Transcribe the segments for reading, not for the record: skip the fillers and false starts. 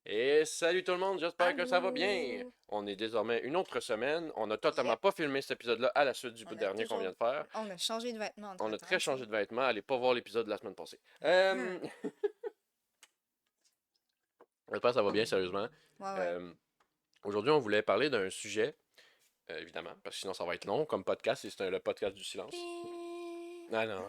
Et salut tout le monde, j'espère que ça va bien. Allô? On est désormais une autre semaine. On n'a totalement Yep. pas filmé cet épisode-là à la suite du bout On a dernier qu'on vient toujours. de faire. On a changé de vêtements On a entre-temps, très tu changé sais. de vêtements. Allez pas voir l'épisode de la semaine passée. Mhm. J'espère que ça va bien, sérieusement. Ouais, ouais. Euh, Aujourd'hui, on voulait parler d'un sujet, évidemment, parce que sinon ça va être long comme podcast, et c'est le podcast du silence. Pi- Ah non,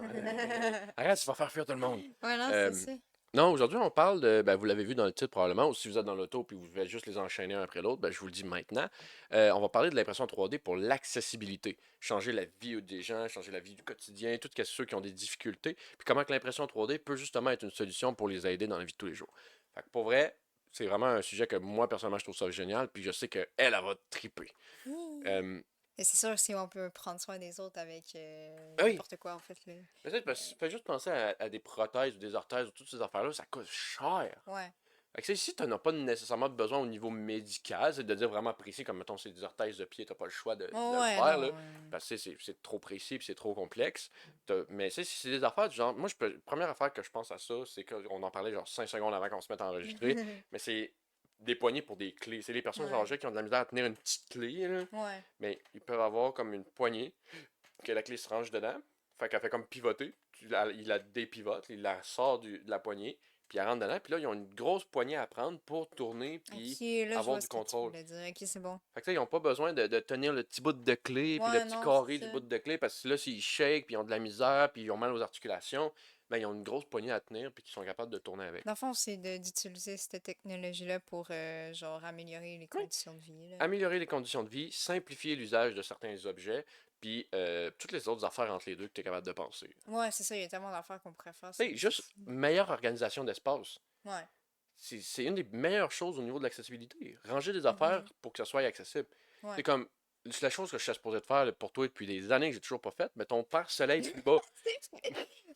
arrête, ça va faire fuir tout le monde. Ouais, non, c'est Euh, ça. Non, aujourd'hui, on parle de, ben, vous l'avez vu dans le titre probablement, ou si vous êtes dans l'auto puis vous faites juste les enchaîner un après l'autre, ben, je vous le dis maintenant. On va parler de l'impression 3D pour l'accessibilité. Changer la vie des gens, changer la vie du quotidien, tout ce ceux qui ont des difficultés, puis comment que l'impression 3D peut justement être une solution pour les aider dans la vie de tous les jours. Fait que pour vrai, c'est vraiment un sujet que moi, personnellement, je trouve ça génial, puis je sais qu'elle, elle va triper. Hi. Euh, Et c'est sûr que si on peut prendre soin des autres avec ben oui, n'importe quoi, en fait. Là. peut-être parce que fais juste penser à des prothèses ou des orthèses ou toutes ces affaires-là, ça coûte cher. Ouais. Fait que si tu n'as pas nécessairement besoin au niveau médical, c'est de dire vraiment précis, comme mettons c'est des orthèses de pied, t'as pas le choix de Oh, le ouais, faire, là, non. parce que c'est trop précis puis c'est trop complexe. Mais si c'est des affaires du genre, moi, première affaire que je pense à ça, c'est qu'on en parlait genre 5 secondes avant qu'on se mette à enregistrer, mais c'est des poignées pour des clés. C'est les personnes Ouais. âgées qui ont de la misère à tenir une petite clé, là, Ouais. mais ils peuvent avoir comme une poignée que la clé se range dedans. Fait qu'elle fait comme pivoter. Il la dépivote, il la sort de la poignée, puis elle rentre dedans. Puis là, ils ont une grosse poignée à prendre pour tourner, puis Ok, là, je avoir vois du ce que tu contrôle. voulais dire. Ok, c'est bon. Fait que ça, ils n'ont pas besoin de tenir le petit bout de clé, puis le Ouais, petit non, c'est carré du ça. bout de clé, parce que là, s'ils shake, puis ils ont de la misère, puis ils ont mal aux articulations, ben ils ont une grosse poignée à tenir, puis qu'ils sont capables de tourner avec. Dans le fond, c'est d'utiliser cette technologie-là pour, genre, améliorer les Oui. conditions de vie, là. Améliorer les conditions de vie, simplifier l'usage de certains objets, puis toutes les autres affaires entre les deux que tu es capable de penser. Ouais, c'est ça, il y a tellement d'affaires qu'on pourrait faire, Tu sais, c'est juste fou. meilleure organisation d'espace. Ouais. C'est une des meilleures choses au niveau de l'accessibilité. Ranger des affaires Mhm. pour que ça soit accessible. C'est Ouais. comme, c'est la chose que je suis supposé de faire pour toi depuis des années que j'ai toujours pas faite, mais ton père soleil plus bas.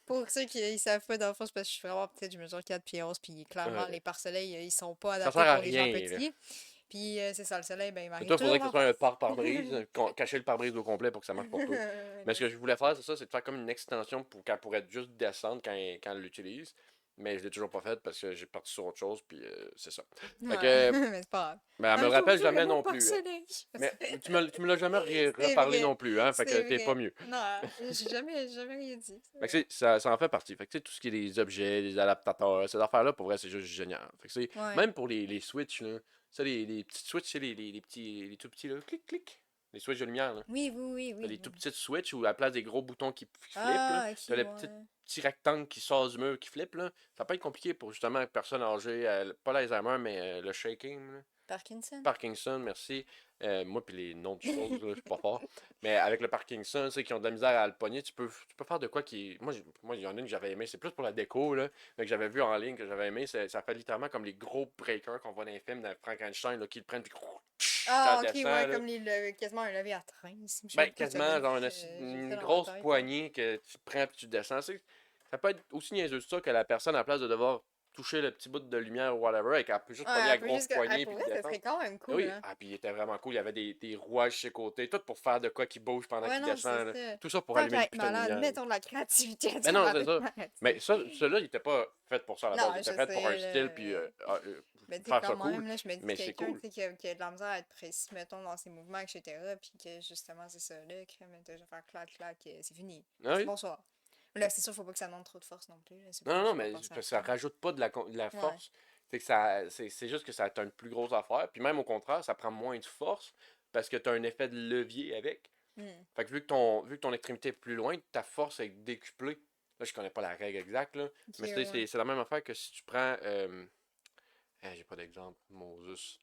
Pour ceux qui ils savent pas, dans le fond, c'est parce que je suis vraiment peut-être, je mesure 4 pieds 11, puis clairement, Euh, les pare-soleils, ils sont pas Ça adaptés sert à pour les gens rien, là. petits. Puis c'est ça, le soleil, ben, il Mais m'arrive toi, il faudrait que ce toujours soit un face. pare-brise, cacher le pare-brise au complet pour que ça marche pour toi. Mais ce que je voulais faire, c'est ça, c'est de faire comme une extension pour qu'elle pourrait juste descendre quand elle l'utilise. Mais je l'ai toujours pas faite parce que j'ai parti sur autre chose, puis c'est ça. Fait Ouais, que, mais c'est pas grave. ben, elle me le Un jour, rappelle j'aurai jamais mon non plus, hein. pare-soleil. Mais tu me l'as jamais C'est reparlé vrai, non plus, hein. Fait que c'est t'es pas vrai. mieux. Non, j'ai jamais rien dit, c'est Fait que vrai. ça en fait partie. Fait que tu sais, tout ce qui est des objets, des adaptateurs, ces affaires-là, pour vrai, c'est juste génial. Fait que c'est, Ouais. même pour les Switch, là, ça, les petites Switch, c'est les petits, les tout petits, là, clic, clic. Les Switch de lumière, là. Oui, oui, oui, T'as oui, les tout oui. petites Switch où à la place des gros boutons qui flippent, là, Ah, ok, t'as le ouais. petit rectangle qui sort du mur qui flippe, là. Ça peut être compliqué pour justement une personne âgée, pas l'Alzheimer, mais le shaking, là. Parkinson? Parkinson, merci. Moi, puis les noms de choses, là, je suis pas fort. Mais avec le Parkinson, ceux qui ont de la misère à le pogner, tu peux faire de quoi qui. Moi, il y en a une que j'avais aimé, c'est plus pour la déco, là, mais que j'avais vu en ligne, que j'avais aimé. Ça fait littéralement comme les gros breakers qu'on voit dans les films de Frankenstein, là, qui le prennent, puis ça Ah, ok, descend, ouais, là. comme quasiment un levier à train ici. Je sais Ben, même pas si ça quasiment, donne. genre J'ai une ça dans ma grosse tête, là. poignée que tu prends puis tu descends. Ça peut être aussi niaiseux que ça que la personne, à la place de devoir toucher le petit bout de lumière ou whatever, et qu'elle peut juste Ouais, pogner la un peu grosse juste que. Ah, poignée pour puis vrai, ça descendre. serait quand même Ah cool, oui, hein. puis il était vraiment cool. Il y avait des rouages sur ses côtés, tout pour faire de quoi qui bouge pendant Ouais, qu'il non, c'est descend, là. ça. Tout ça pour Tant allumer qu'à le être putain de malade, lumière. mettons de la créativité Mais dans non, la c'est ça. lumière, tu Mais sais. ça, celui-là, il était pas fait pour ça à la base. Non, Il était je fait pour un sais, style, puis là. Mais tu sais, faire quand ça cool. même, là, je me dis Mais c'est quelqu'un, tu cool. sais, qui a de la misère à être précis, mettons, dans ses mouvements, etc., puis que justement, c'est ça, là, crème, déjà faire clac, clac, c'est fini. Ah Merci, oui. bonsoir. Là, c'est sûr, faut pas que ça demande trop de force non plus, là, c'est Non, pas, non, non, j'ai pas mais pensé à ça. ça rajoute pas de la Ouais. force. C'est juste que ça a une plus grosse affaire. Puis même au contraire, ça prend moins de force parce que tu as un effet de levier avec. Hmm. Fait que vu que ton extrémité est plus loin, ta force est décuplée. Là, je connais pas la règle exacte, là. Ok, Mais ouais. c'est la même affaire que si tu prends. J'ai pas d'exemple, Moses.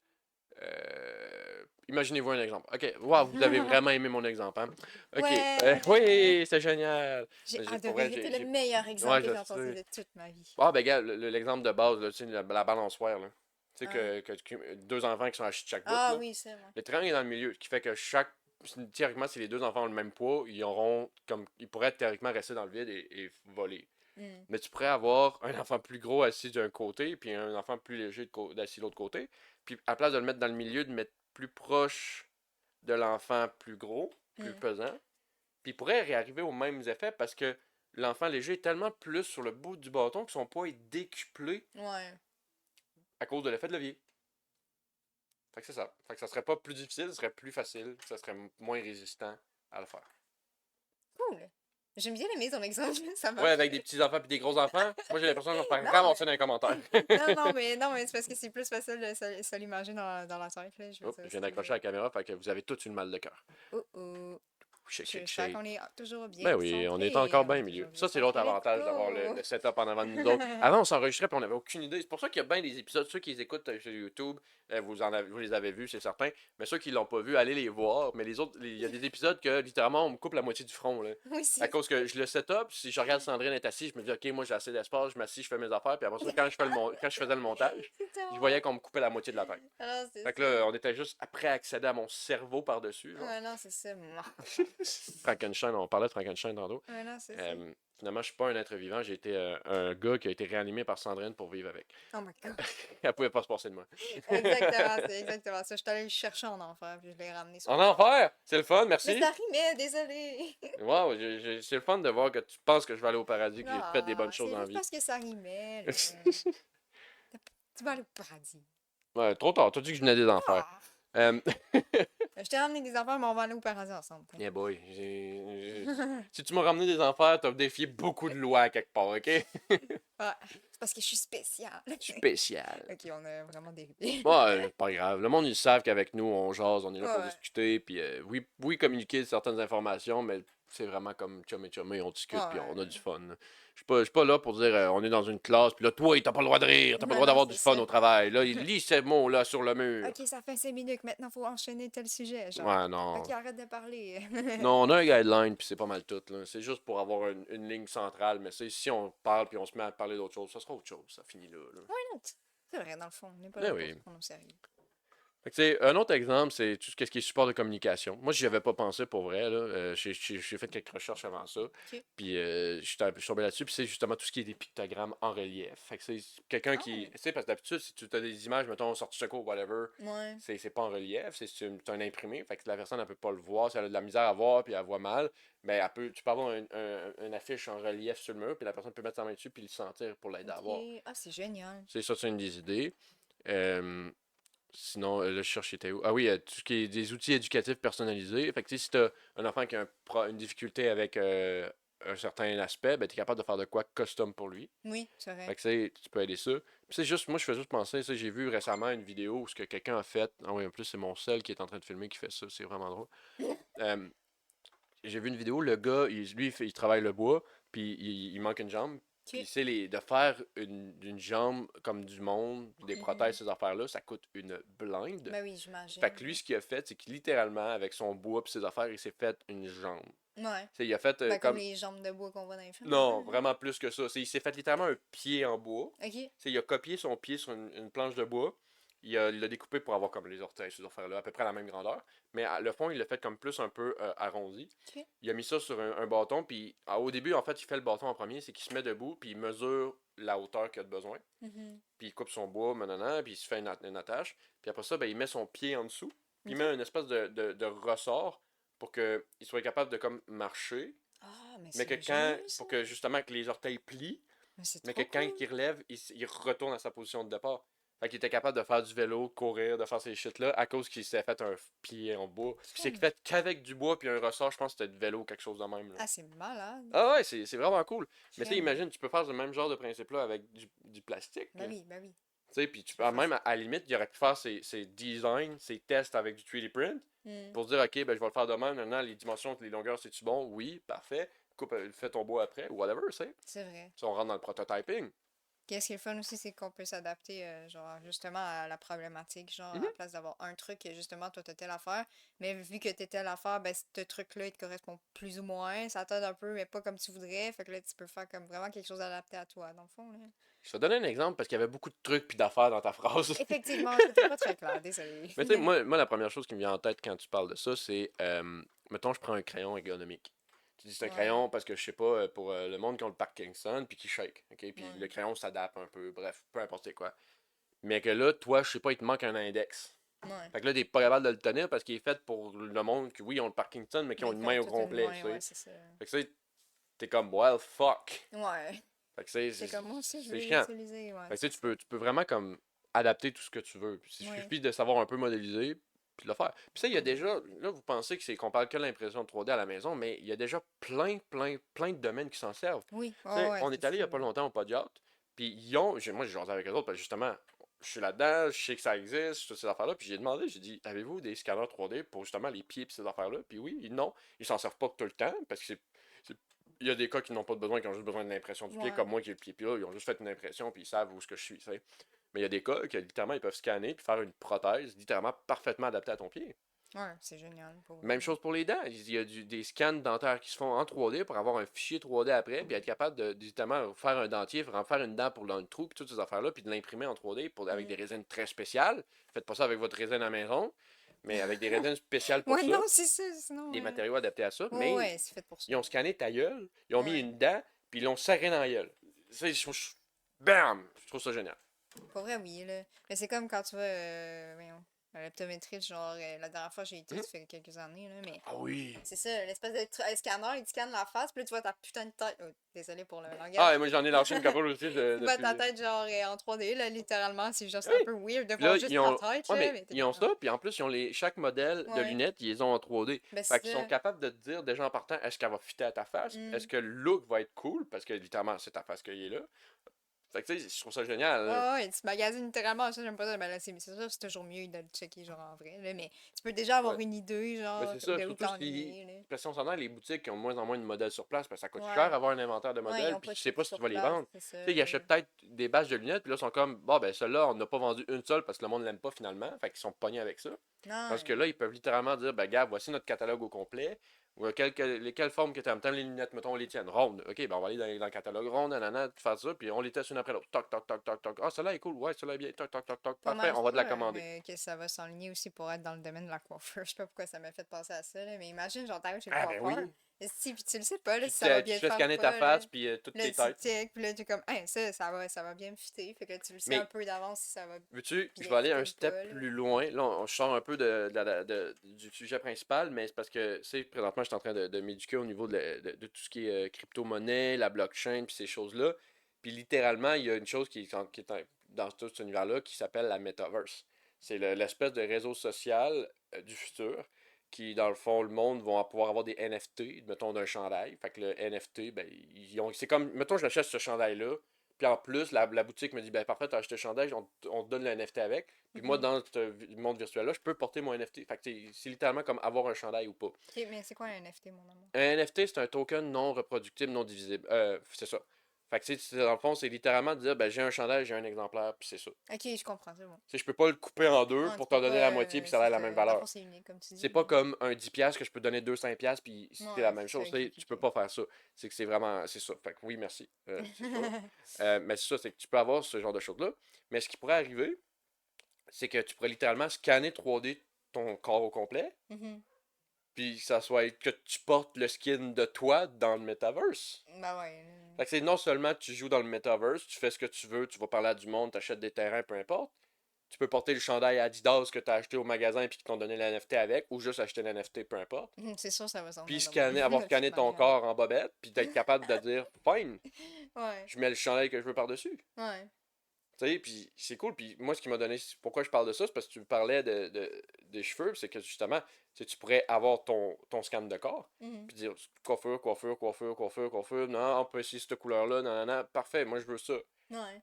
Imaginez-vous un exemple. Ok, wow, vous avez vraiment aimé mon exemple, hein? Ok, Ouais! oui, c'est génial! J'ai Pour adoré, vrai, c'était le meilleur exemple ouais, que je j'ai entendu sais. de toute ma vie. Ah, ben, gars, l'exemple de base, là, tu sais, la balançoire, là. Tu sais, Hein? deux enfants qui sont assis de chaque bout, Ah là. oui, c'est moi. Le triangle est dans le milieu, ce qui fait que théoriquement, si les deux enfants ont le même poids, ils pourraient théoriquement rester dans le vide et voler. Hmm. Mais tu pourrais avoir un enfant plus gros assis d'un côté, puis un enfant plus léger assis de l'autre côté. Puis à la place de le mettre dans le milieu, de mettre plus proche de l'enfant plus gros, plus Hmm. pesant. Puis il pourrait réarriver aux mêmes effets parce que l'enfant léger est tellement plus sur le bout du bâton que son poids est décuplé. Ouais. à cause de l'effet de levier. Fait que c'est ça. Fait que ça serait pas plus difficile, ça serait plus facile, ça serait moins résistant à le faire. Cool. J'aime bien aimer ton exemple, ça Ouais, marche. avec des petits-enfants puis des gros-enfants, moi j'ai l'impression qu'on va me faire Non, ramasser dans les commentaires. non, mais c'est parce que c'est plus facile de se l'imaginer dans la tête, là. Je veux Oups, dire, je viens d'accrocher la caméra, fait que vous avez tous une mal de cœur. Oh oh. Shake, shake, J'espère shake. qu'on est toujours bien Ben oui, on est centré. encore On bien est au milieu. toujours bien Ça, c'est l'autre centré. Let's avantage d'avoir le, go! le setup en avant de nous autres. Avant, on s'enregistrait puis on n'avait aucune idée. C'est pour ça qu'il y a bien des épisodes. Ceux qui les écoutent sur YouTube, vous les avez vus, c'est certain. Mais ceux qui l'ont pas vu, allez les voir. Mais les autres, il y a des épisodes que littéralement, on me coupe la moitié du front. Là. Oui, À c'est cause que je le setup, si je regarde Sandrine être assise, je me dis, OK, moi j'ai assez d'espace, je m'assis, je fais mes affaires. Puis après ça, quand je faisais le montage, c'est je tellement... voyais qu'on me coupait la moitié de la tête. Alors, c'est Fait que ça. là, on était juste après accéder à mon cerveau par-dessus. Genre. Ouais, non, c'est ça. Frankenstein, on parlait de Frankenstein tantôt. Ouais, non, c'est ça. Finalement, je suis pas un être vivant, j'ai été un gars qui a été réanimé par Sandrine pour vivre avec. Oh my god. Elle pouvait pas se passer de moi. Exactement, c'est exactement ça. Je suis allée le chercher en enfer, puis je l'ai ramené sur En Terre. enfer! C'est le fun, Mais merci! ça rimait, désolé. Wow, c'est le fun de voir que tu penses que je vais aller au paradis, que j'ai fait des bonnes Ah, choses c'est dans la juste vie. parce que ça rimait, là. Tu vas aller au paradis. Ouais, trop tard, t'as dit que je venais des enfers. Ah. Euh, Je t'ai ramené des enfants, mais on va aller au paradis ensemble. yeah boy, si tu m'as ramené des enfers, t'as défié beaucoup de lois quelque part, ok? Ouais, c'est parce que je suis spéciale. Spécial. Ok, on a vraiment dérivé. Ouais, pas grave. Le monde, ils savent qu'avec nous, on jase, on est là pour Ouais, discuter, puis oui, communiquer certaines informations, mais c'est vraiment comme chum et chumé, on discute, puis on a ouais. du fun. Là. Je suis pas là pour dire on est dans une classe, puis là, toi, t'as pas le droit de rire, t'as pas le Non, droit non, d'avoir du c'est fun ça. au travail. Là, il lit ces mots-là sur le mur. Ok, ça fait 5 minutes, maintenant faut enchaîner tel sujet, genre. Ouais, non. Ok, arrête de parler. Non, on a un guideline, puis c'est pas mal tout. Là. C'est juste pour avoir une ligne centrale, mais si on parle, puis on se met à parler d'autre chose, ça sera autre chose, ça finit là. Why not? C'est vrai, dans le fond, on n'est pas Eh là pour oui. se prendre au sérieux. Fait que, tu sais, un autre exemple, c'est tout ce qui est support de communication. Moi, j'y avais pas pensé pour vrai. Là. J'ai fait quelques recherches avant ça. Ok. Puis je suis tombé là-dessus. Puis c'est justement tout ce qui est des pictogrammes en relief. Fait que c'est quelqu'un qui. Oh, Tu sais, parce que d'habitude, si tu as des images, mettons, sortie de secours, whatever, ouais. c'est pas en relief. C'est un imprimé. Fait que la personne, elle peut pas le voir. Si elle a de la misère à voir, puis elle voit mal, mais tu peux avoir une affiche en relief sur le mur, puis la personne peut mettre sa main dessus, puis le sentir pour l'aider à Ok. voir. Ah, c'est génial. C'est ça, c'est une des idées. Euh, Sinon, là, je cherche était où. Ah oui, tout ce qui est des outils éducatifs personnalisés. Fait que tu sais, si t'as un enfant qui a une difficulté avec un certain aspect, ben t'es capable de faire de quoi custom pour lui. Oui, c'est vrai. Fait que tu peux aider ça. Puis c'est juste, moi je fais juste penser, ça, j'ai vu récemment une vidéo où ce que quelqu'un a fait. Ah oui, en plus c'est mon seul qui est en train de filmer qui fait ça, c'est vraiment drôle. Euh, j'ai vu une vidéo, le gars, lui, il travaille le bois, puis il manque une jambe. Puis, Ok. de faire une jambe comme du monde, des Mhm. prothèses, ces affaires-là, ça coûte une blinde. Ben oui, Fait j'imagine. que lui, ce qu'il a fait, c'est que littéralement, avec son bois et ses affaires, il s'est fait une jambe. Ouais. Il a fait Ben comme comme. les jambes de bois qu'on voit dans les films, un peu, Non, là. vraiment plus que ça. Il s'est fait littéralement un pied en bois. Ok. Il a copié son pied sur une planche de bois. Il l'a découpé pour avoir comme les orteils, ces affaires-là, à peu près à la même grandeur. Mais le fond, il l'a fait comme plus un peu arrondi. Ok. Il a mis ça sur un bâton. Puis au début, en fait, il fait le bâton en premier. C'est qu'il se met debout. Puis il mesure la hauteur qu'il a de besoin. Mhm. Puis il coupe son bois, maintenant, puis il se fait une attache. Puis après ça, ben, il met son pied en dessous. Puis il Ok. met une espèce de ressort pour qu'il soit capable de comme marcher. Ah, mais Mais c'est que ingénieux, pour ça. que justement que les orteils plient, Mais c'est mais que trop quand cool. il relève, il retourne à sa position de départ. Fait qu'il était capable de faire du vélo, de courir, de faire ces shit-là, à cause qu'il s'est fait un pied en bois. Puis c'est Crème. fait qu'avec du bois puis un ressort, je pense que c'était du vélo ou quelque chose de même. Là. Ah, c'est malade. Ah ouais, c'est vraiment cool. Mais tu sais, Crème. imagine, tu peux faire le même genre de principe-là avec du plastique. Ben oui, ben oui. Tu sais, puis Tu peux faire même ça. à la limite, il aurait pu faire ses designs, ses tests avec du 3D print Hmm. pour dire, OK, ben, je vais le faire de même. Maintenant, les dimensions, les longueurs, c'est-tu bon? Oui, parfait. Coupe, fais ton bois après, ou whatever, tu sais. C'est vrai. Si on rentre dans le prototyping. Qu'est-ce qui est le fun aussi, c'est qu'on peut s'adapter, genre, justement, à la problématique. Genre, à Mhm. la place d'avoir un truc que, justement, toi, t'as telle affaire. Mais vu que t'as telle affaire, ben, ce truc-là, il te correspond plus ou moins. Ça t'aide un peu, mais pas comme tu voudrais. Fait que là, tu peux faire comme vraiment quelque chose adapté à toi, dans le fond, là. Je vais te donner un exemple parce qu'il y avait beaucoup de trucs puis d'affaires dans ta phrase. Effectivement, c'était pas très clair, désolé. Mais tu sais, moi, la première chose qui me vient en tête quand tu parles de ça, c'est, mettons, je prends un crayon ergonomique. Tu dis c'est un Ouais, crayon parce que je sais pas, pour le monde qui ont le Parkinson puis qui shake, ok? Puis ouais. le crayon s'adapte un peu, bref, peu importe c'est quoi. Mais que là, toi, je sais pas, il te manque un index. Ouais. Fait que là, t'es pas capable de le tenir parce qu'il est fait pour le monde qui, oui, ont le Parkinson, mais qui ont Mais une qui ont main au toute une complet, tu main, sais. ouais, c'est ça. Fait que tu sais, t'es comme, well, fuck. Ouais. Fait que c'est C'est comme moi aussi, je c'est vais chiant. l'utiliser, ouais, Fait que tu sais, c'est ça. tu peux vraiment comme adapter tout ce que tu veux. Puis il Oui. suffit de savoir un peu modéliser, puis de le faire. Puis ça, il y a déjà, là, vous pensez que c'est qu'on parle que de l'impression 3D à la maison, mais il y a déjà plein de domaines qui s'en servent. Oui. Tu sais, Oh, ouais, on c'est est allé il y a fou, pas là. longtemps au Podiat, puis moi, j'ai jasé avec eux autres, parce que justement, je suis là-dedans, je sais que ça existe, toutes ces affaires-là, puis j'ai demandé, j'ai dit, avez-vous des scanners 3D pour justement les pieds et ces affaires-là? Puis oui, non, ils s'en servent pas tout le temps, parce que c'est- il y a des cas qui n'ont pas de besoin, qui ont juste besoin de l'impression du pied, Ouais. comme moi qui ai le pied plat, ils ont juste fait une impression, puis ils savent où est-ce que je suis, tu sais. Mais il y a des cas que littéralement, ils peuvent scanner puis faire une prothèse littéralement parfaitement adaptée à ton pied. Ouais, c'est génial, pour vrai. Même chose pour les dents. Il y a des scans dentaires qui se font en 3D pour avoir un fichier 3D après, puis être capable de littéralement faire un dentier, en faire une dent pour dans le trou, puis toutes ces affaires-là, puis de l'imprimer en 3D avec des Mm. résines très spéciales. Faites pas ça avec votre résine à la maison, mais avec des résines spéciales pour Ouais, ça, non, c'est ça, sinon... des matériaux adaptés à ça. Ouais, Mais ouais, c'est fait pour ça. ils ont scanné ta gueule, ils ont mis Ouais. une dent, puis ils l'ont serré dans la gueule. Ça, bam! Je trouve ça génial. Pour vrai, oui, là. Mais c'est comme quand tu vas, voyons, à l'optométriste, genre, la dernière fois, j'ai été, Mhm. ça fait quelques années, là, mais Ah oui! c'est ça, l'espèce de scanner, il te scanne la face, puis là, tu vois ta putain de tête. Oh, désolé pour le Ah, langage. et moi j'en ai lâché une couple aussi Tu vois ta depuis. tête, genre, en 3D, là, littéralement. C'est juste un Oui! peu weird de Puis voir là, juste ta tête, Ouais, là, mais mais t'es ils comme, ont ah, ça, puis en plus, chaque modèle de ouais. lunettes, ils les ont en 3D. Ben, Fait qu'ils c'est sont ça. capables de te dire déjà en partant, est-ce qu'elle va fitter à ta face? Est-ce Hmm. que le look va être cool? Parce que littéralement, c'est ta face qui est là. Fait que tu sais, je trouve ça génial, là. Ouais, ouais, tu magasines littéralement, ça, j'aime pas ça. Ben là, c'est sûr, c'est toujours mieux de le checker, genre, en vrai, là, mais tu peux déjà avoir Ouais. une idée, Mais genre, c'est ça, de où surtout si. t'enligner, là. Parce qu'on s'entend, les boutiques qui ont de moins en moins de modèles sur place, parce que ça coûte cher Ouais. avoir un inventaire de Ouais, ils modèles, ont puis pas tu sais tout pas si tu sur vas les place, vendre. c'est ça, Tu sais, ils là. achètent peut-être des batchs de lunettes, puis là, ils sont comme, bon, ben, celle-là, on n'a pas vendu une seule parce que le monde l'aime pas finalement. Fait qu'ils sont pognés avec ça. Parce que Non. là, ils peuvent littéralement dire, ben, gars, voici notre catalogue au complet. Ou quelles formes que tu aimes. T'aimes les lunettes, mettons les tiennes, rondes. Ok, ben, on va aller dans le catalogue ronde, nanana, faire ça, puis on les teste une après l'autre. Toc, toc, toc, toc, toc. Ah, celle-là est cool, ouais, celle-là est bien. Toc, toc, toc, toc. Pas Parfait, mal on va sûr te la commander. que ça va s'enligner aussi pour être dans le domaine de la coiffure. Je sais pas pourquoi ça m'a fait penser à ça, là, mais imagine, genre, t'arrives chez le Ah, ben coiffeur, oui. si, puis tu le sais pas, là, Tu si ça va tu bien te te fais faire ou scanner ta pas, là. face, puis toutes Là, tes tu têtes. check, puis là, t'es comme, hein, ça va bien me fitter. Fait que là, tu le sais un Mais peu d'avance si ça va veux-tu, je bien vais aller fitter un ou step pas, là. plus loin. Là, on sort un peu du sujet principal, mais c'est parce que, tu sais, présentement, je suis en train de m'éduquer au niveau de tout ce qui est crypto-monnaie, la blockchain, puis ces choses-là. Puis littéralement, il y a une chose dans tout cet univers-là qui s'appelle la metaverse. C'est l'espèce de réseau social du futur qui, dans le fond, le monde va pouvoir avoir des NFT, mettons, d'un chandail. Fait que le NFT, ben, c'est comme, mettons, je l'achète ce chandail-là, puis en plus, la boutique me dit, ben parfait, t'as acheté le chandail, on te donne le NFT avec. Puis moi, Mhm. dans ce monde virtuel-là, je peux porter mon NFT. Fait que c'est littéralement comme avoir un chandail ou pas. Ok, mais c'est quoi un NFT, mon amour? Un NFT, c'est un token non reproductible, non divisible. C'est ça. Fait que dans le fond, c'est littéralement de dire, ben j'ai un chandail, j'ai un exemplaire, puis c'est ça. Ok, je comprends, c'est bon. Tu sais, je peux pas le couper en deux Ouais, tu pour peux t'en pas, donner la moitié, puis ça c'est a la ça. même Dans le valeur. fond, c'est unique, comme tu C'est dis, pas mais... comme un 10$ que je peux donner 200$, puis c'est la Ouais, même c'est ça, chose. ok, Tu ok, peux ok. pas faire ça. C'est que c'est vraiment. C'est ça. Fait que oui, merci. C'est ça. Mais c'est ça, c'est que tu peux avoir ce genre de choses-là. Mais ce qui pourrait arriver, c'est que tu pourrais littéralement scanner 3D ton corps au complet, Mhm. puis ça soit que tu portes le skin de toi dans le metaverse. Bah ouais. Fait que c'est non seulement tu joues dans le metaverse, tu fais ce que tu veux, tu vas parler à du monde, tu achètes des terrains, peu importe. Tu peux porter le chandail Adidas que tu as acheté au magasin puis qui t'ont donné l'NFT avec, ou juste acheter l'NFT, peu importe. C'est sûr, ça va s'en Puis venir de même, avoir de toute scanné ton manière. corps en bobette, puis d'être capable de dire, fine, Ouais, je mets le chandail que je veux par-dessus. ouais. Tu sais, puis c'est cool. Puis moi, ce qui m'a donné. Pourquoi je parle de ça, c'est parce que tu me parlais des cheveux. C'est que justement, tu pourrais avoir ton scan de corps. Mhm. Puis dire coiffure, coiffure, coiffure, coiffure, coiffure. Non, on peut essayer cette couleur-là. Non, non, non. Parfait, moi, je veux ça. Ouais,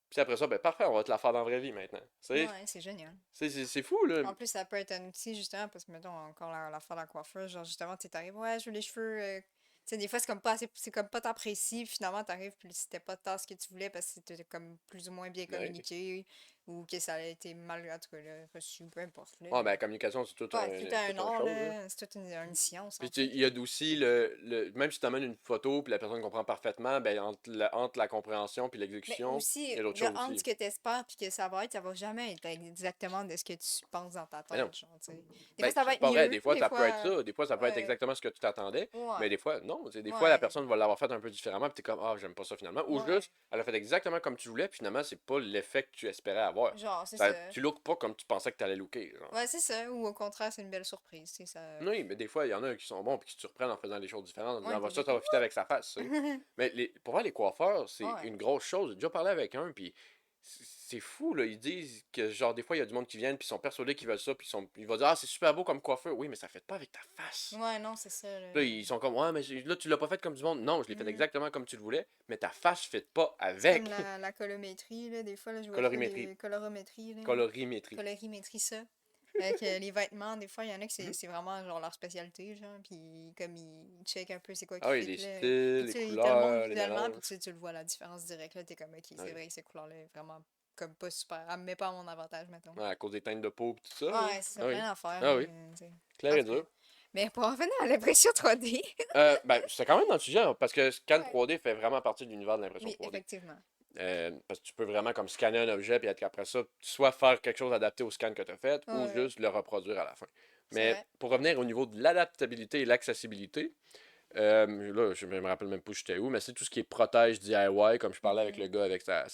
Puis après ça, ben parfait, on va te la faire dans la vraie vie maintenant. Tu sais, ouais, c'est génial. c'est fou, là. En plus, ça peut être un outil, justement, parce que, mettons, encore l'affaire de la coiffure, genre, justement, tu t'arrives, ouais, je veux les cheveux. Tu sais, des fois, c'est comme pas assez, c'est comme pas tant précis, puis finalement, t'arrives, puis c'était pas tant ce que tu voulais parce que c'était comme plus ou moins bien Ouais. communiqué, ou que ça a été mal, en tout cas, là, reçu, peu importe, là, Ah, ben, mais. la communication, c'est Ouais, tout tout un un art, chose, là. là, c'est toute une science, Puis en tu sais, fait, il là. y a aussi même si tu amènes une photo puis la personne comprend parfaitement, ben entre la compréhension puis Mais l'exécution, aussi, il y a d'autres le choses entre aussi. ce que t'espères puis que ça va jamais être exactement de ce que tu penses dans ta Mais non. tête, genre, tu sais. Des fois, Ben, ça va c'est être pas vrai. mieux, Des fois, des ça peut être fois, ça. Des fois, ça peut être ouais, exactement ce que tu t'attendais. Mais ouais, des fois, non. Tu sais, des fois, la ouais, personne va l'avoir fait un peu différemment. Puis t'es comme, ah, j'aime pas ça finalement. Ou ouais. juste, elle a fait exactement comme tu voulais. Puis finalement, c'est pas l'effet que tu espérais avoir. Genre, c'est ça. Tu looks pas comme tu pensais que t'allais looker. Genre. Ouais, c'est ça. Ou au contraire, c'est une belle surprise, tu sais, ça. Oui, mais des fois, il y en a qui sont bons. Puis qui te surprennent en faisant des choses différentes. En Ouais, disant, t'es ça, déjà ça comme, va fitter avec sa face. Tu sais. ouais. Mais pour voir les coiffeurs, c'est Ouais. une grosse chose. J'ai déjà parlé avec un. Puis c'est fou, là. Ils disent que, genre, des fois, il y a du monde qui viennent, puis ils sont persuadés qu'ils veulent ça, puis ils vont dire, ah, c'est super beau comme coiffeur. Oui, mais ça fait pas avec ta face. Ouais, non, c'est ça, Puis là, ils sont comme, ouais, mais là, tu l'as pas fait comme du monde. Non, je l'ai fait Mhm. exactement comme tu le voulais, mais ta face fait pas C'est comme avec. la colorimétrie, là. Des fois, là, je vois ça, Colorimétrie. des colorimétrie, là. Colorimétrie. Colorimétrie, ça. Avec les vêtements, des fois, il y en a que Mhm. c'est vraiment genre leur spécialité, genre, puis comme ils checkent un peu c'est quoi Ah qui oui, fit, les là. styles, Puis tu les sais, ils te le montrent couleurs, les visuellement, puis mélanges. tu le vois la différence directe, là, t'es comme, ok, Ah c'est oui. vrai que cette couleur-là est vraiment comme pas super, elle me met pas à mon avantage, mettons. Ouais, à cause des teintes de peau et tout ça, là. Ouais, c'est ça, Ah oui. plein d'affaires, Ah oui. là, tu sais. Clair En et tout cas. dur. Mais pour en revenir à l'impression 3D. Ben, c'est quand même dans le sujet, hein, parce que Scan Ouais. 3D fait vraiment partie de l'univers de l'impression Oui, 3D. effectivement. Parce que tu peux vraiment comme scanner un objet, puis après ça, soit faire quelque chose adapté au scan que tu as fait, Ouais, ou ouais, juste le reproduire à la fin. c'est Mais vrai. pour revenir au niveau de l'adaptabilité et l'accessibilité, là, je me rappelle même pas où j'étais où, mais c'est tout ce qui est protège DIY, comme je parlais avec Mhm. le gars avec sa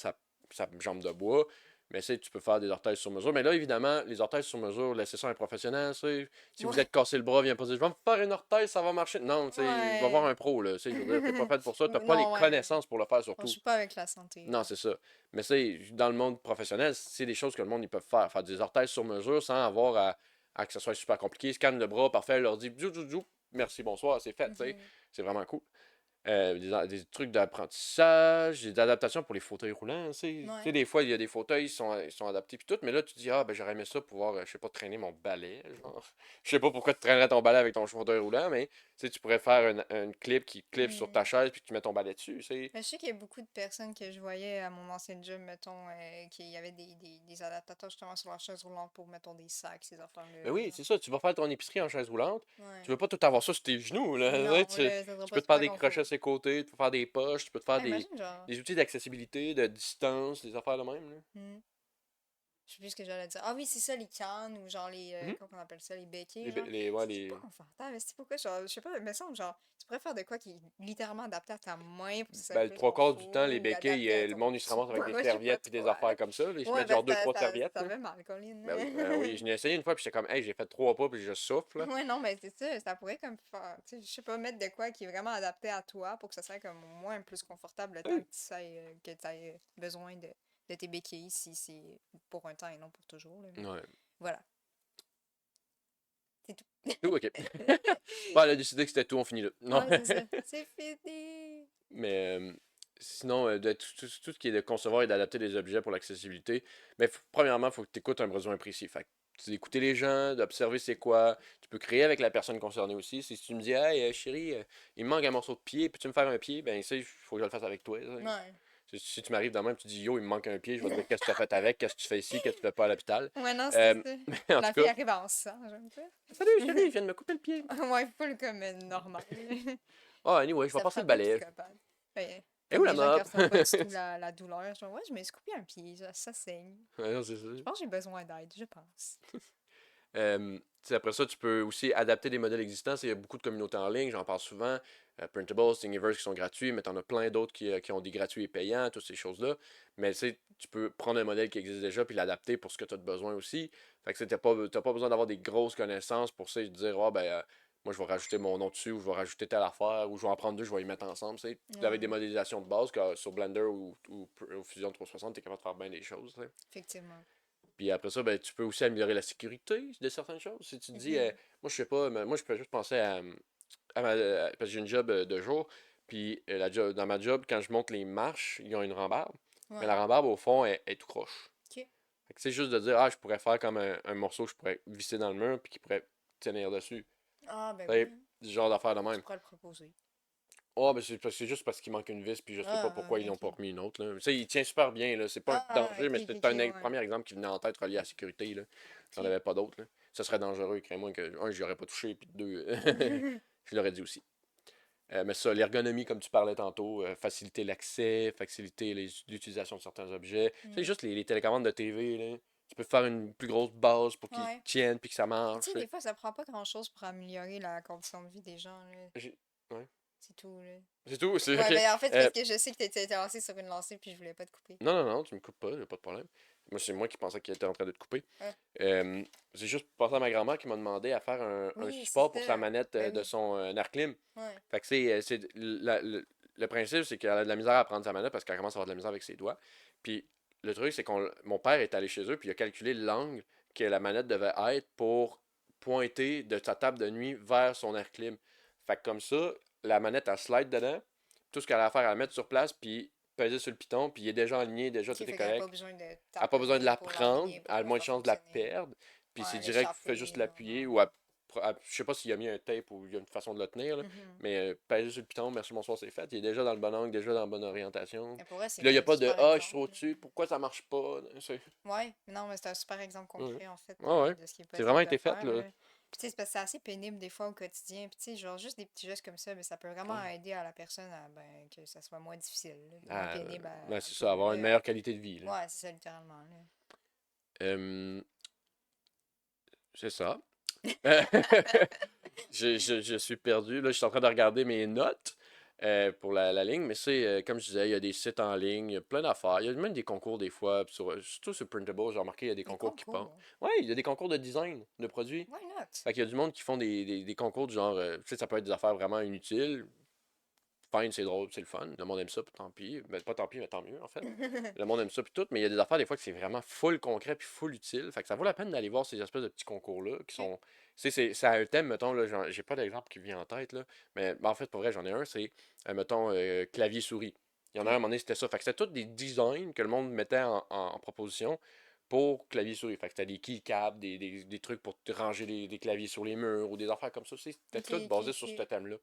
jambe de bois. Mais tu peux faire des orthèses sur mesure. Mais là, évidemment, les orthèses sur mesure, laissez ça à un professionnel. Si vous Ouais. êtes cassé le bras, viens pas dire, je vais me faire une orthèse, ça va marcher. Non, va voir Ouais. un pro. Là, je veux dire, t'es pas fait pour ça. T'as pas les Non, ouais. connaissances pour le faire, On surtout. joue pas avec la santé, Non, là. c'est ça. Mais dans le monde professionnel, c'est des choses que le monde ils peuvent faire. Faire des orthèses sur mesure sans avoir à que ce soit super compliqué. Scanne le bras, parfait, leur dit, zou, zou, zou, merci, bonsoir, c'est fait. Mhm. C'est vraiment cool. Des trucs d'apprentissage, des adaptations pour les fauteuils roulants. Ouais. Des fois, il y a des fauteuils, ils sont adaptés puis tout, mais là, tu te dis, ah, ben, j'aurais aimé ça pouvoir, je sais pas, traîner mon balai. Genre. Je sais pas pourquoi tu traînerais ton balai avec ton fauteuil roulant, mais tu pourrais faire une clip qui clip sur ta Mhm. chaise puis que tu mets ton balai dessus. Mais je sais qu'il y a beaucoup de personnes que je voyais à mon ancien job, mettons, qu'il y avait des adaptateurs justement sur leur chaise roulante pour, mettons, des sacs, ces Mais affaires-là, oui, genre. c'est ça, tu vas faire ton épicerie en chaise roulante. Tu Ouais. veux pas tout avoir ça sur tes genoux, là. Non, là, ça sera Tu peux pas te faire super des crochets confort. sur les côtés, tu peux faire des poches, tu peux te faire Ah, imagine, genre. des outils d'accessibilité, de distance, des affaires de même, là. Hmm. Je sais plus ce que j'allais dire. Ah oui, c'est ça, les cannes, ou genre Mhm. comment on appelle ça, les béquets, genre. Ouais, C'est pas confortable, c'est pourquoi, genre, je sais pas, mais ça, genre, tu pourrais faire de quoi qui est littéralement adapté à ta main pour que ça Ben, le plus trois quarts du temps, confort, les ou béquilles, adapté à le ton monde, il se ramasse avec des poids, je sais pas serviettes puis des trop, là. affaires comme ça, là. Ils se Ouais, mettent ben genre deux, trois serviettes, ça là. fait mal, Colin. Ben oui, oui, je l'ai essayé une fois, puis j'étais comme, hey, j'ai fait 3 pas, puis je souffle, là. Ouais, non, mais c'est ça pourrait comme faire, tu sais, je sais pas, mettre de quoi qui est vraiment adapté à toi pour que ça soit comme au moins plus confortable le temps Oui. que tu aies besoin de tes béquilles si c'est pour un temps et non pour toujours, là, mais Ouais. voilà, c'est tout. Tout, ok. Bon, elle a décidé que c'était tout, on finit là. Non. Ouais, c'est ça. C'est fini! Mais sinon, de tout ce qui est de concevoir et d'adapter des objets pour l'accessibilité, mais premièrement, il faut que tu écoutes un besoin précis. Fait que tu écouter les gens, d'observer c'est quoi. Tu peux créer avec la personne concernée aussi. Si tu me dis, hey chérie, il me manque un morceau de pied, peux-tu me faire un pied? Ben, ça, il faut que je le fasse avec toi. Ça. Ouais. Si tu m'arrives demain et tu dis, yo, il me manque un pied, je vais te dire qu'est-ce que tu as fait avec, qu'est-ce que tu fais ici, qu'est-ce que tu fais pas à l'hôpital. Ouais, non, c'est ça. Mais en tout La fille cas, arrive en sang, j'aime pas. salut, je viens de me couper le pied. Ouais, full comme normal. Ah, anyway, je vais Ça passer le ferait pas balai. psychopathe. Ouais, Et où comme la les gens qui mop? ressentent pas du tout la douleur. Genre, ouais, je me suis coupé un pied, ça saigne. Ouais, non, c'est ça. Je pense que j'ai besoin d'aide, je pense. Après ça, tu peux aussi adapter des modèles existants. Il y a beaucoup de communautés en ligne, j'en parle souvent. Printables, Thingiverse qui sont gratuits, mais tu en as plein d'autres qui ont des gratuits et payants, toutes ces choses-là. Mais tu peux prendre un modèle qui existe déjà puis l'adapter pour ce que tu as besoin aussi. Fait que t'as pas besoin d'avoir des grosses connaissances pour ça et de dire, ah ben, moi je vais rajouter mon nom dessus, ou je vais rajouter telle affaire, ou je vais en prendre deux, je vais y mettre ensemble. Avec des Ouais, modélisations de base, que sur Blender ou Fusion 360, tu es capable de faire bien des choses. T'sais. effectivement. Puis après ça, ben, tu peux aussi améliorer la sécurité de certaines choses. Si tu te dis, Mhm. moi je sais pas, mais moi je peux juste penser parce que j'ai une job de jour, puis dans ma job, quand je monte les marches, ils ont une rambarde, mais Ouais. la rambarde au fond est tout croche. Ok. Fait que c'est juste de dire, ah, je pourrais faire comme un morceau que je pourrais visser dans le mur, puis qui pourrait tenir dessus. Ah, ben oui, C'est hein. ce genre d'affaire de Tu même. pourrais le proposer. Oh, ben c'est juste parce qu'il manque une vis, puis je sais pas Ah, pourquoi ils n'ont pas ok. remis une autre. Là. Il tient super bien, là. C'est pas un Ah, danger, ok, mais ok, c'était ok, un ouais. premier exemple qui venait en tête relié à la sécurité. Là. J'en Ok. avais pas d'autres. Là. Ça serait dangereux, crains-moi que, un, je l'aurais pas touché, puis deux, je l'aurais dit aussi. Mais ça, l'ergonomie, comme tu parlais tantôt, faciliter l'accès, faciliter l'utilisation de certains objets. C'est Mm. juste les télécommandes de TV, là. Tu peux faire une plus grosse base pour qu'ils Ouais. tiennent, puis que ça Puis tu marche. sais, des fois, ça prend pas grand-chose pour améliorer la condition de vie des gens, là. Ouais. C'est tout, là. C'est tout, c'est Ouais, ok. ben en fait, c'est Euh, parce que je sais que t'étais lancé sur une lancée puis je voulais pas te couper. non, non, non, tu me coupes pas, y pas de problème. Moi, c'est moi qui pensais qu'il était en train de te couper. Ouais. Euh, j'ai juste pensé à ma grand-mère qui m'a demandé à faire un Oui, c'est support pour sa ça. manette Ben de oui. son Narclim. Ouais. Fait que le principe, c'est qu'elle a de la misère à prendre sa manette parce qu'elle commence à avoir de la misère avec ses doigts. Puis le truc, c'est qu'on mon père est allé chez eux, puis il a calculé l'angle que la manette devait être pour pointer de sa table de nuit vers son air clim. Fait que comme ça, la manette, elle slide dedans. Tout ce qu'elle a à faire, elle la mettre sur place, puis peser sur le piton, puis il est déjà aligné, déjà tout Qui est fait qu'elle n'a pas correct. besoin de Elle n'a pas besoin de taponner la pour prendre, l'aligner elle pour a que moins de ça chances de la fonctionne. perdre. Puis c'est Ouais, direct, fait juste l'échapper, l'appuyer, ouais. ou je sais pas s'il a mis un tape ou il y a une façon de le tenir, là, Mhm. mais peser sur le piton, merci, bonsoir, c'est fait. Il est déjà dans le bon angle, déjà dans la bonne orientation. Mais pour vrai, Puis c'est là, il n'y a un pas de super Ah, je suis trop exemple, là. dessus, pourquoi ça marche pas? Ouais, mais non, mais c'est un super exemple Ouais, concret, en fait, ouais, ouais. de ce qui est C'est vraiment possible de été fait, faire, là. là. Puis, tu sais, c'est parce que c'est assez pénible des fois au quotidien. Puis, tu sais, genre, juste des petits gestes comme ça, mais ça peut vraiment Ouais. aider à la personne à, ben, que ça soit moins difficile, là, moins Ah, pénible ouais, un c'est ça, peu, avoir une là. meilleure qualité de vie, là. Ouais, c'est ça, littéralement, là. Euh, c'est ça. Je suis perdu. Là, je suis en train de regarder mes notes pour la ligne, mais c'est, comme je disais, il y a des sites en ligne, il y a plein d'affaires. Il y a même des concours des fois, surtout sur Printable, j'ai remarqué, il y a des Des concours qui passent. concours. Ouais, il y a des concours de design de produits. Why not? Fait qu'il y a du monde qui font des concours du genre, tu sais, ça peut être des affaires vraiment inutiles. Fine, c'est drôle, c'est le fun. Le monde aime ça, puis tant pis. Ben, pas tant pis, mais tant mieux, en fait. Le monde aime ça, puis tout, mais il y a des affaires, des fois, que c'est vraiment full concret, puis full utile. Fait que ça vaut la peine d'aller voir ces espèces de petits concours-là, qui Ok. sont. Tu sais, c'est un thème, mettons, là, j'ai pas d'exemple qui vient en tête, là. Mais ben, en fait, pour vrai, j'en ai un, c'est, mettons, clavier-souris. Il y en a un, à un Ok. moment donné, c'était ça. Fait que c'était tous des designs que le monde mettait en proposition pour clavier-souris. Fait que c'était des keycaps, des trucs pour te ranger des claviers sur les murs, ou des affaires comme ça. C'était Ok, tout ok, basé sur ce ok. thème-là.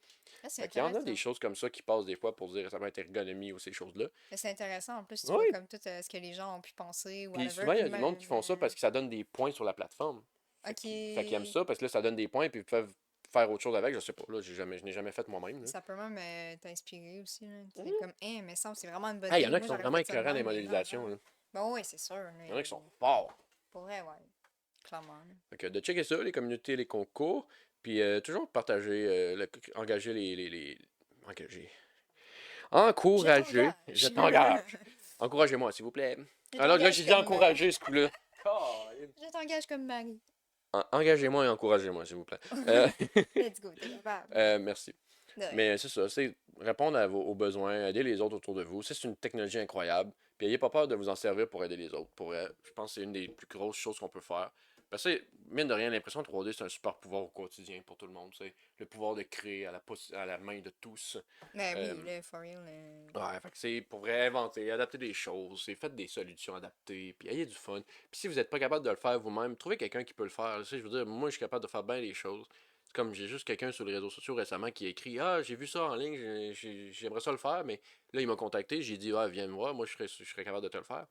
Ah, c'est Fait qu'il y en a des intéressant. choses comme ça qui passent des fois pour dire ça va être ergonomie ou ces choses-là. Mais c'est intéressant, en plus, tu vois Oui. comme tout ce que les gens ont pu penser ou Puis whatever, souvent, il y puis a du monde qui même... font ça parce que ça donne des points sur la plateforme. Fait qu'ils aiment Ok. ça parce que là, ça donne des points puis ils peuvent faire autre chose avec. Je sais pas, là, je n'ai jamais fait moi-même. Là. Ça peut même t'inspirer aussi, là. Tu fais Mhm. comme, hein, mais ça, c'est vraiment une bonne Ah, il y en idée. a qui Moi, sont j'aurais vraiment fait ça de écœurants des même, mais non, modélisations. non. Là. Bon, oui, c'est sûr, Il y en a qui sont mais forts. pour vrai, ouais. Clairement, là. Fait que de checker ça, les communautés, les concours. Puis toujours partager, engager engager. Je Encourager. Je t'engage! t'engage. Encouragez-moi, s'il vous plaît. Je Alors là, t'engage j'ai dit comme... encourager ce coup-là. Colin. je t'engage comme mari. Engagez-moi et encouragez-moi, s'il vous plaît. Euh, Let's go, t'es capable. merci. De rien. Mais c'est ça, c'est répondre aux besoins, aider les autres autour de vous. Ça, c'est une technologie incroyable. Puis n'ayez pas peur de vous en servir pour aider les autres. Pour, je pense que c'est une des plus grosses choses qu'on peut faire. Parce que, mine de rien, l'impression 3D, c'est un super pouvoir au quotidien pour tout le monde. C'est le pouvoir de créer à la main de tous. Mais Euh, oui, là, for real. ouais, fait que c'est pour vrai inventer, adapter des choses, c'est faites des solutions adaptées, puis ayez du fun. Puis si vous n'êtes pas capable de le faire vous-même, trouvez quelqu'un qui peut le faire. Tu sais, je veux dire, moi, je suis capable de faire bien les choses. C'est comme j'ai juste quelqu'un sur les réseaux sociaux récemment qui a écrit Ah, j'ai vu ça en ligne, j'aimerais ça le faire, mais là, il m'a contacté, j'ai dit Ah, viens me voir, moi, je serais capable de te le faire.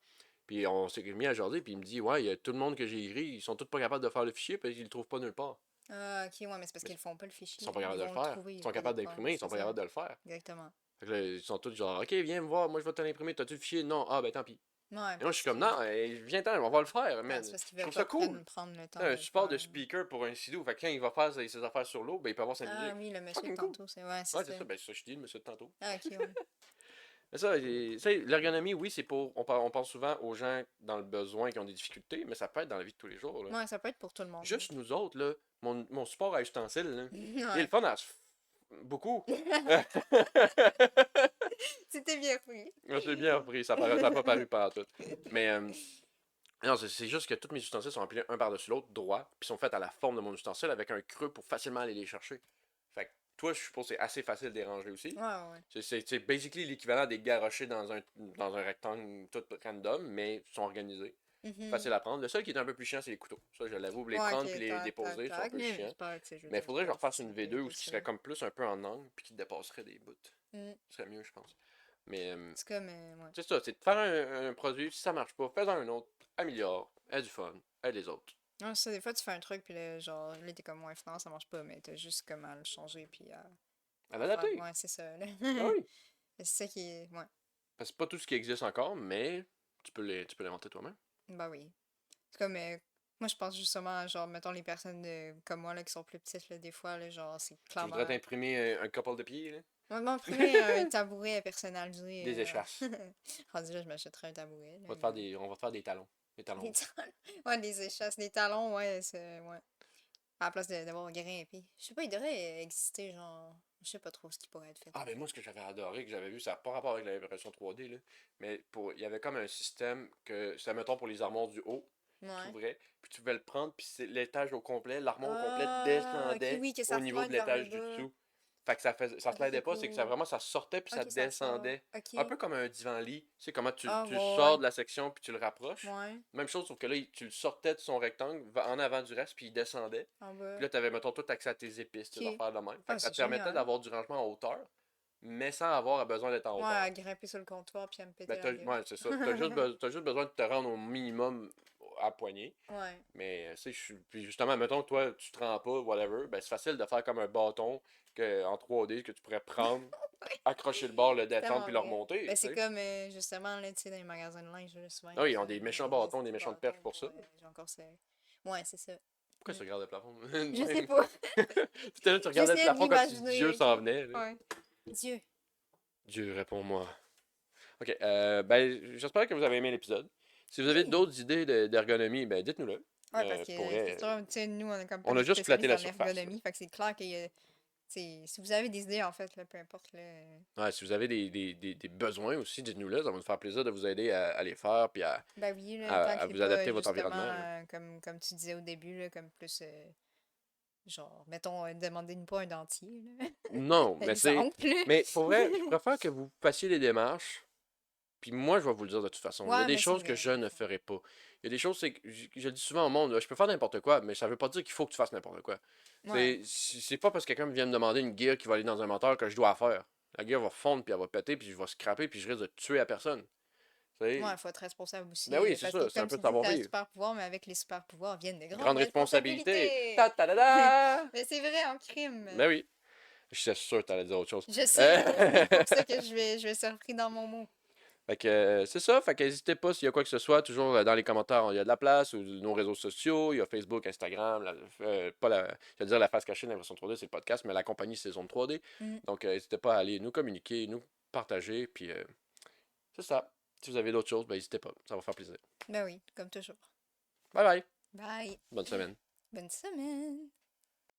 Puis on s'est mis à jaser, puis il me dit Ouais, il y a tout le monde que j'ai écrit, ils sont tous pas capables de faire le fichier, parce qu'ils le trouvent pas nulle part. Ah, ok, ouais, mais c'est parce Mais qu'ils font pas le ils sont fichier. pas Ils capables de le vont le faire. trouver, Ils ils sont vont capables l'apprendre, d'imprimer, ils c'est sont pas ça. capables de le faire. Exactement. Fait que là, ils sont tous genre Ok, viens me voir, moi, je vais te l'imprimer, t'as-tu le fichier Non, ah, ben tant pis. Ouais, Et moi, je suis parce comme, que... non, viens-t'en, on va le faire, Ouais, man. c'est parce qu'ils Je veulent trouve pas ça cool. prendre le temps T'as de un le support faire. de speaker pour un Sidou. Fait que quand il va faire ses affaires sur l'eau, ben, il peut avoir sa Ah musique. oui, le monsieur de Fucking cool. tantôt, c'est... Ouais, c'est Ouais, c'est ça. ça. Ben, c'est ça, je dis, le monsieur de tantôt. Ah, ok, ouais. Mais ça, tu sais, l'ergonomie, oui, c'est pour. On pense souvent aux gens dans le besoin qui ont des difficultés, mais ça peut être dans la vie de tous les jours, là. Ouais, ça peut être pour tout le monde. Juste nous autres, là, mon support à ustensiles, là, il est le Ouais. fun beaucoup. C'était bien pris. J'ai bien repris, ça n'a pas paru par tout. Mais non, c'est juste que tous mes ustensiles sont empilés un par-dessus l'autre, droit, puis sont faits à la forme de mon ustensile avec un creux pour facilement aller les chercher. Fait que toi, je suppose que c'est assez facile de les ranger aussi. Ouais, ouais. C'est basically l'équivalent des garochers dans un rectangle tout random, mais ils sont organisés. Mhm. Facile à prendre. Le seul qui est un peu plus chiant, c'est les couteaux. Ça, je l'avoue, les Ouais, prendre puis ok, les déposer, ils sont un tac, peu mais chiants. c'est pas, tu sais, je veux Mais il dire, c'est faudrait que je pas refasse une difficile V2 où de ce qui ça. serait comme plus un peu en angle puis qui dépasserait des bouts. Mm. Ce serait mieux, je pense. Mais C'est comme, ouais. c'est ça, c'est de faire un produit, si ça marche pas, fais-en un autre, améliore, aie du fun, aide les autres. Ouais, ça, des fois, tu fais un truc, puis là, genre, là, t'es comme, ouais, finalement, ça marche pas, mais t'as juste comme à le changer, puis À à faire. l'adapter. Ouais, c'est ça, là. Ah oui. C'est ça qui est. Ouais. Parce que c'est pas tout ce qui existe encore, mais tu peux l'inventer toi-même. Bah oui. C'est comme, moi, je pense justement, à, genre, mettons les personnes comme moi, là, qui sont plus petites, là, des fois, là, genre, c'est Tu voudrais clairement. t'imprimer un couple de pieds, là? Moi, m'imprimer un tabouret personnalisé. Des échasses. Rendu là, je m'achèterais un tabouret, là, On va te faire des talons. Des talons Des hauts. talons. Ouais, des échasses, des talons, ouais, c'est. Ouais. À la place d'avoir grimpé. Je sais pas, il devrait exister, genre. Je sais pas trop ce qui pourrait être fait Ah, ben avec. moi, ce que j'avais adoré, que j'avais vu, ça n'a pas rapport avec l'impression 3D, là, mais il y avait comme un système que, c'est, mettons, pour les armoires du haut, tu Ouais. ouvrais, puis tu pouvais le prendre, puis l'étage au complet, l'armoire au complet Ah, ok, descendait oui, que au ça niveau de slide vers le l'étage du bas. dessous. Fait que ça Ok, slidait c'est pas, c'est que ça cool. vraiment, ça sortait, puis ça Ok, ça sort. descendait. Un Ok. peu comme un divan-lit. Tu sais comment Ah, tu le ouais, sors ouais. de la section, puis tu le rapproches. Ouais. Même chose, sauf que là, tu le sortais de son rectangle en avant du reste, puis il descendait. En Puis bas. là, t'avais, mettons, tout accès à tes épices, tes Ok. affaires de même. Fait Ah, que ça c'est te permettait génial. d'avoir du rangement en hauteur, mais sans avoir besoin d'être en Ouais, hauteur. à grimper sur le comptoir puis à me Ben, péter la gueule. ouais, c'est ça. T'as juste besoin de te rendre au minimum à poignée. Ouais. Mais, tu sais, puis justement, mettons que toi, tu te rends pas, whatever, ben, c'est facile de faire comme un bâton en 3D que tu pourrais prendre, accrocher le bord, le C'est descendre, tellement puis le vrai. remonter, Ben, tu c'est sais. comme, justement, là, tu sais, dans les magasins de linge, là, souvent, Ah oui, ils ont ils des ont méchants des bâtons, des petits méchantes perches bâtons pour pour, ça. genre, encore ça. Ouais, c'est ça. Pourquoi Mm. tu regardes le plafond de Je sais même? pas. C'était là, tu regardais le J'essayais de plafond quand Dieu l'imaginer, s'en ok? venait, là. Ouais. Dieu. Dieu, réponds-moi. Ok, ben, j'espère que vous avez aimé l'épisode. Si vous avez Oui. d'autres idées d'ergonomie, ben, dites-nous-le. Ouais, parce Pour que c'est vrai, sûr, tu sais, nous, on est comme pas on a des juste flatté spécialistes la en surface, là. ergonomie, fait que c'est clair que, tu sais, si vous avez des idées, en fait, là, peu importe, là, Ouais, si vous avez des besoins aussi, dites-nous-le. Ça va nous faire plaisir de vous aider à les faire puis ben oui, là, tant à que c'est vous pas, adapter à votre justement, environnement, là. comme tu disais au début, là, comme plus, genre, mettons, demandez-nous pas un dentier, là. Non, mais c'est. Exemple. Mais pour vrai, je préfère que vous fassiez les démarches. Puis moi, je vais vous le dire de toute façon. Il y a Ouais, des mais c'est choses que vrai, je ne ouais. ferai pas. Il y a des choses, c'est que je le dis souvent au monde, je peux faire n'importe quoi, mais ça veut pas dire qu'il faut que tu fasses n'importe quoi. Ouais. C'est pas parce que quelqu'un vient me demander une gear qui va aller dans un moteur que je dois la faire. La gear va fondre, puis elle va péter, puis je vais scraper, puis je risque de tuer la personne. Tu sais? Ouais, faut être responsable Ben aussi, oui, c'est parce que, ça, c'est un comme peu tu de dis, t'as un savoir-vivre. super pouvoir, mais avec les super pouvoirs viennent de grandes Grande responsabilité. responsabilités. Ta ta da da! Mais c'est vrai en crime. Ben oui. J'étais sûr que t'allais dire autre chose. Je sais, Euh, c'est pour ça que je vais surpris dans mon mot. Fait que c'est ça, fait que n'hésitez pas s'il y a quoi que ce soit, toujours dans les commentaires, il y a de la place, ou nos réseaux sociaux, il y a Facebook, Instagram, pas je veux dire la face cachée de l'impression 3D, c'est le podcast, mais la compagnie Saison 3D. Mm. Donc n'hésitez pas à aller nous communiquer, nous partager, puis c'est ça. Si vous avez d'autres choses, ben n'hésitez pas, ça va faire plaisir. Ben oui, comme toujours. Bye bye, Bye. bonne semaine. Bonne semaine.